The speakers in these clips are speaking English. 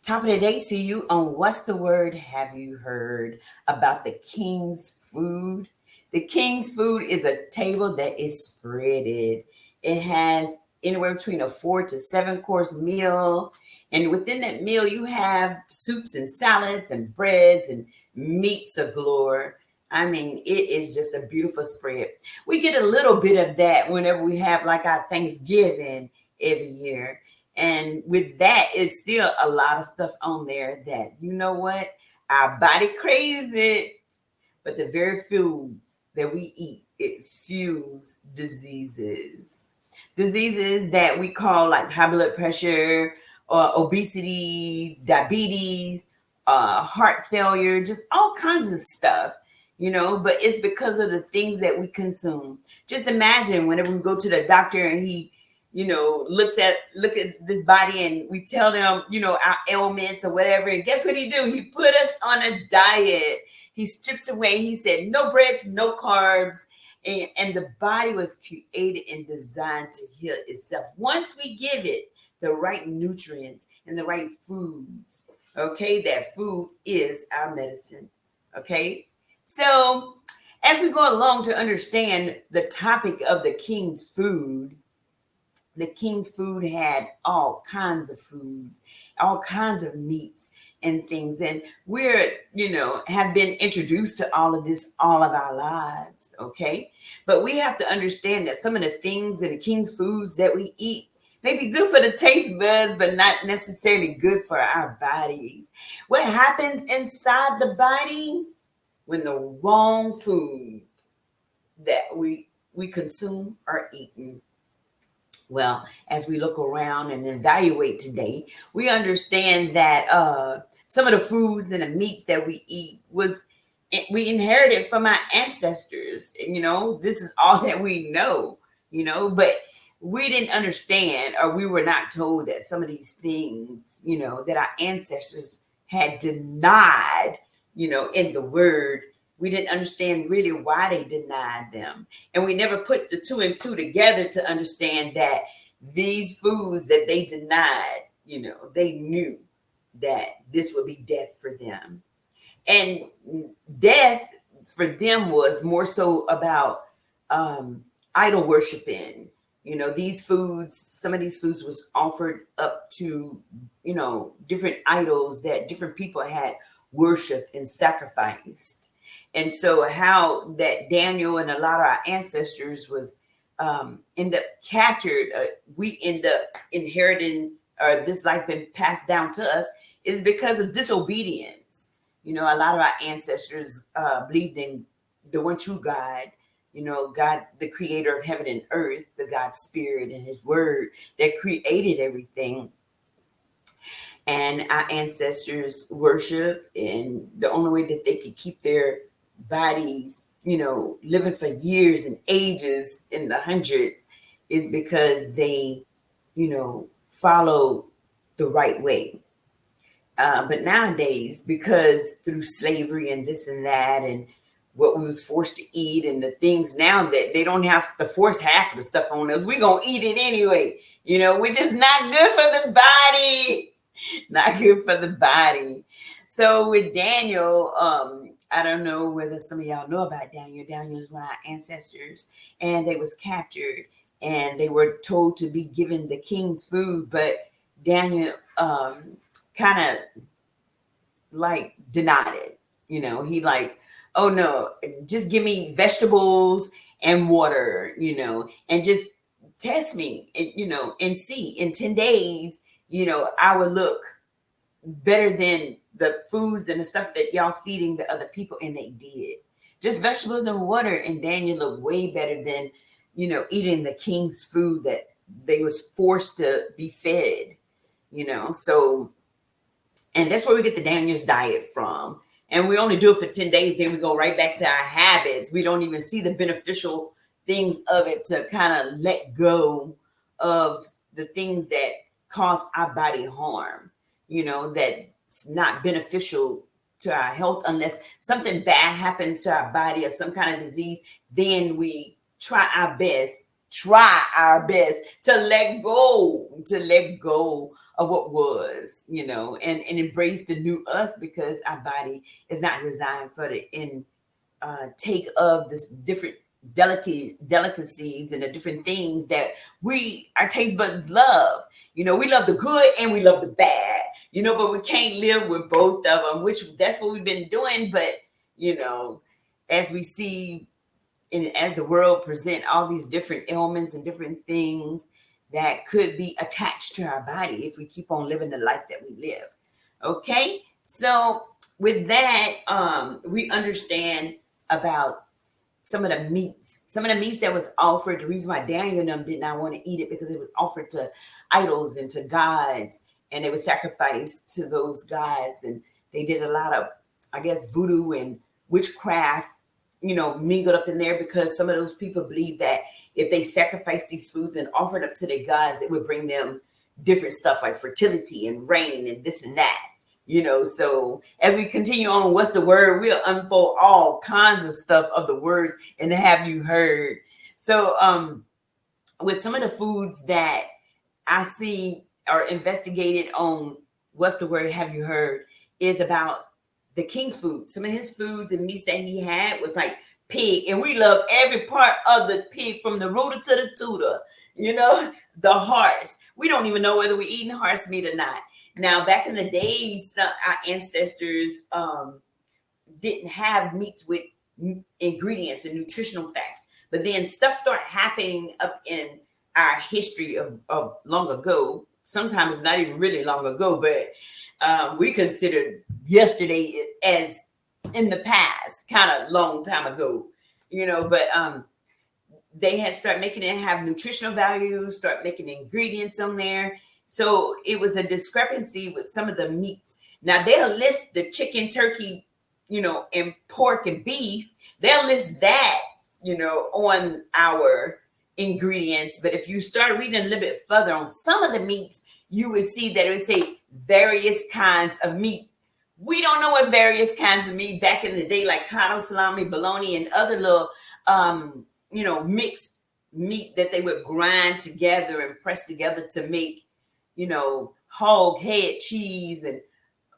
Top of the day to you on What's the Word Have You Heard about the King's Food? The King's Food is a table that is spreaded. It has anywhere between a 4 to 7 course meal. And within that meal, you have soups and salads and breads and meats galore. I mean, it is just a beautiful spread. We get a little bit of that whenever we have like our Thanksgiving every year. And with that, it's still a lot of stuff on there that, you know what, our body craves it, but the very foods that we eat, it fuels diseases. Diseases that we call like high blood pressure, obesity, diabetes, heart failure, just all kinds of stuff, but it's because of the things that we consume. Just imagine whenever we go to the doctor and he look at this body and we tell them, our ailments or whatever. And guess what he do? He put us on a diet. He strips away. He said, no breads, no carbs. And the body was created and designed to heal itself. Once we give it the right nutrients and the right foods, okay, that food is our medicine. Okay. So as we go along to understand the topic of the King's Food, the King's Food had all kinds of foods, all kinds of meats and things. And we're, have been introduced to all of this all of our lives. Okay. But we have to understand that some of the things in the King's Foods that we eat may be good for the taste buds, but not necessarily good for our bodies. What happens inside the body when the wrong food that we consume are eaten? Well, as we look around and evaluate today, we understand that some of the foods and the meat that we eat we inherited from our ancestors. This is all that we know, but we didn't understand, or we were not told that some of these things, that our ancestors had denied, in the word. We didn't understand really why they denied them. And we never put the two and two together to understand that these foods that they denied, they knew that this would be death for them. And death for them was more so about idol worshiping. These foods, some of these foods was offered up to, different idols that different people had worshiped and sacrificed. And so how that Daniel and a lot of our ancestors was end up captured, we end up inheriting, or this life been passed down to us, is because of disobedience. A lot of our ancestors believed in the one true God, God, the creator of heaven and earth, the God spirit and his word that created everything. And our ancestors worship, and the only way that they could keep their bodies, living for years and ages in the hundreds is because they, follow the right way. But nowadays, because through slavery and this and that, and what we was forced to eat, and the things now that they don't have to force half of the stuff on us, we're going to eat it anyway. We're just not good for the body. Not good for the body. So with Daniel, I don't know whether some of y'all know about Daniel. Daniel is one of our ancestors, and they was captured, and they were told to be given the king's food. But Daniel kind of like denied it. He like, oh no, just give me vegetables and water, and just test me, and see in 10 days, I would look better than the foods and the stuff that y'all feeding the other people. And they did. Just vegetables and water. And Daniel looked way better than, eating the king's food that they was forced to be fed, So, and that's where we get the Daniel's diet from. And we only do it for 10 days. Then we go right back to our habits. We don't even see the beneficial things of it to kind of let go of the things that cause our body harm, that's not beneficial to our health. Unless something bad happens to our body or some kind of disease, then we try our best try our best to let go of what was, and embrace the new us, because our body is not designed for the take of this different delicacies and the different things that our taste buds love. We love the good and we love the bad, but we can't live with both of them, which that's what we've been doing. But, as we see, and as the world present all these different ailments and different things that could be attached to our body if we keep on living the life that we live. Okay. So with that, we understand about some of the meats that was offered. The reason why Daniel and them did not want to eat it, because it was offered to idols and to gods, and they were sacrificed to those gods. And they did a lot of, I guess, voodoo and witchcraft, mingled up in there, because some of those people believe that if they sacrificed these foods and offered up to their gods, it would bring them different stuff like fertility and rain and this and that. So as we continue on, what's the word? We'll unfold all kinds of stuff of the words and have you heard. So with some of the foods that I see are investigated on what's the word, have you heard, is about the king's food. Some of his foods and meats that he had was like pig, and we love every part of the pig, from the rooter to the tutor, the hearts. We don't even know whether we're eating heart's meat or not. Now, back in the days, our ancestors didn't have meats with ingredients and nutritional facts. But then stuff started happening up in our history of long ago. Sometimes it's not even really long ago, but we considered yesterday as in the past, kind of long time ago, but they had started making it have nutritional values, start making ingredients on there. So it was a discrepancy with some of the meats. Now they'll list the chicken, turkey, and pork and beef. They'll list that, on our ingredients. But if you start reading a little bit further on some of the meats, you would see that it would say various kinds of meat. We don't know what various kinds of meat back in the day, like cattle, salami, bologna, and other little, mixed meat that they would grind together and press together to make, hog head cheese and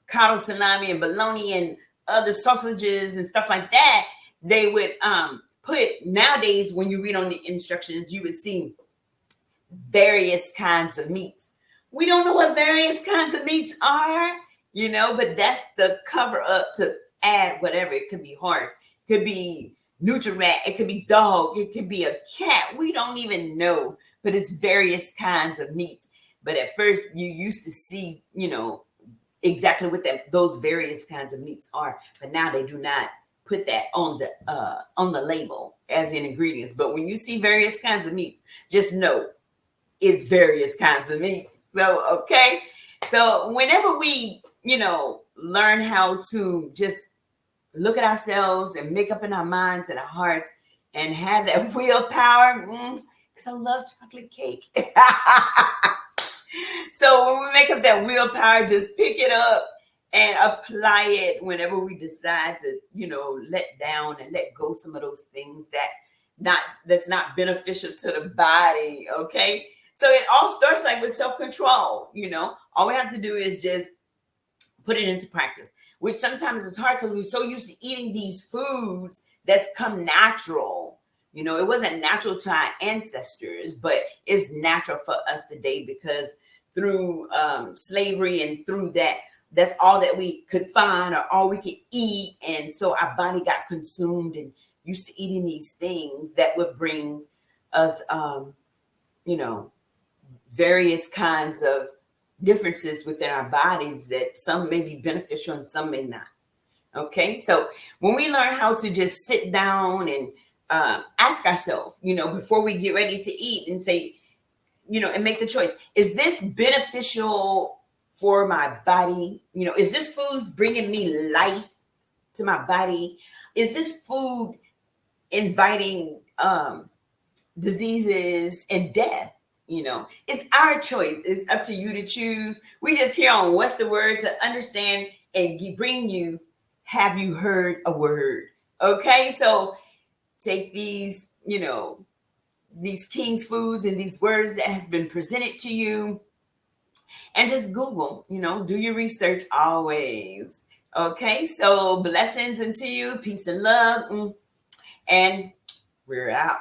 cattle salami and bologna and other sausages and stuff like that. They would put, nowadays, when you read on the instructions, you would see various kinds of meats. We don't know what various kinds of meats are, but that's the cover up to add whatever. It could be horse, it could be nutri-rat, it could be dog, it could be a cat. We don't even know, but it's various kinds of meats. But at first you used to see, exactly what those various kinds of meats are. But now they do not put that on the label as in ingredients. But when you see various kinds of meats, just know it's various kinds of meats. So, okay. So whenever we, learn how to just look at ourselves and make up in our minds and our hearts and have that willpower, because I love chocolate cake. So when we make up that willpower, just pick it up and apply it whenever we decide to, let down and let go some of those things that's not beneficial to the body. Okay. So it all starts like with self-control. All we have to do is just put it into practice, which sometimes is hard because we're so used to eating these foods that's come natural. It wasn't natural to our ancestors, but it's natural for us today because through slavery and through that's all that we could find or all we could eat. And so our body got consumed and used to eating these things that would bring us, various kinds of differences within our bodies that some may be beneficial and some may not. Okay. So when we learn how to just sit down and ask ourselves, before we get ready to eat and say, and make the choice, is this beneficial for my body? Is this food bringing me life to my body? Is this food inviting diseases and death? It's our choice. It's up to you to choose. We just here on What's the Word to understand and bring you, have you heard a word? Okay, so take these, these king's foods and these words that has been presented to you, and just Google, do your research always. Okay, so blessings into you, peace and love, and we're out.